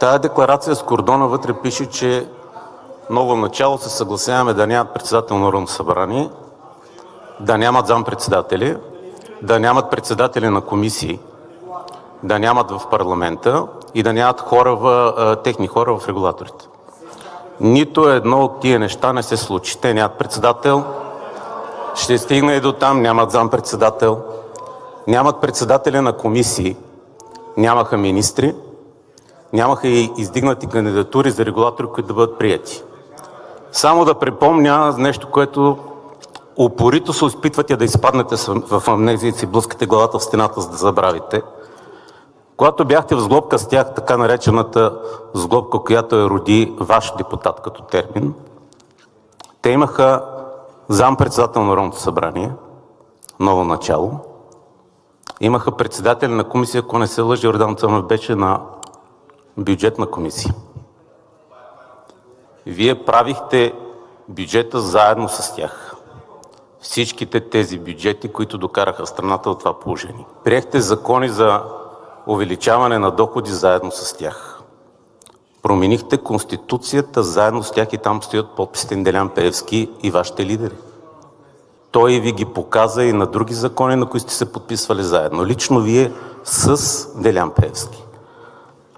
Тая декларация с кордона вътре пише, че ново начало се съгласяваме да нямат председател на Народното събрание, да нямат заместник-председатели, да нямат председатели на комисии, да нямат в парламента и да нямат техни хора в регулаторите. Нито едно от тия неща не се случи. Те нямат председател, ще стигне и до там, нямат заместник-председател, нямат председатели на комисии, нямаха министри, нямаха и издигнати кандидатури за регулатори, които да бъдат приети. Само да припомня нещо, което упорито се опитвате да изпаднете в амнезия и си блъскате главата в стената, за да забравите. Когато бяхте в сглобка с тях, така наречената сглобка, която я роди ваш депутат като термин, те имаха заместник-председател на Народното събрание, ново начало, имаха председател на комисия, ако не се лъжа, Йордан Цонев беше на бюджетна комисия. Вие правихте бюджета заедно с тях. Всичките тези бюджети, които докараха страната от това положение. Приехте закони за увеличаване на доходи заедно с тях. Променихте Конституцията заедно с тях и там стоят подписите на Делян Пеевски и вашите лидери. Той ви ги показа и на други закони, на които сте се подписвали заедно. Лично вие с Делян Пеевски.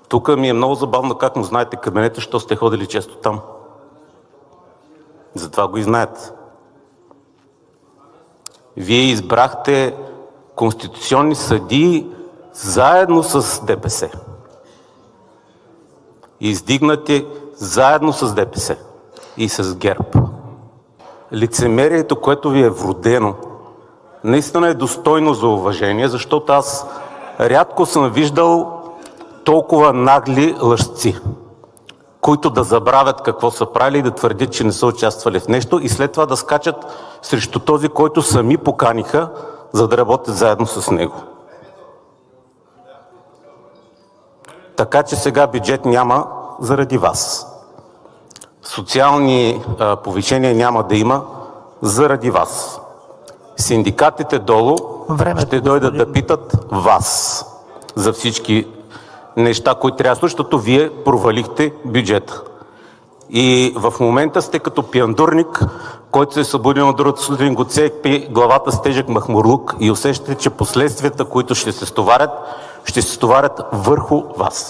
Тук ми е много забавно как му знаете кабинета, защото сте ходили често там. Затова го и знаете. Вие избрахте конституционни съдии заедно с ДПС. Издигнати заедно с ДПС и с ГЕРБ. Лицемерието, което ви е вродено, наистина е достойно за уважение, защото аз рядко съм виждал толкова нагли лъжци, които да забравят какво са правили и да твърдят, че не са участвали в нещо и след това да скачат срещу този, който сами поканиха, за да работят заедно с него. Така че сега бюджет няма заради вас. Социални повишения няма да има заради вас. Синдикатите долу ще дойдат да питат вас за всички неща, които трябва да слушат, защото вие провалихте бюджета. И в момента сте като пиандурник, който се е събудил на другата сутрин, го цепи главата с тежък махмурлук и усещате, че последствията, които ще се стоварят върху вас.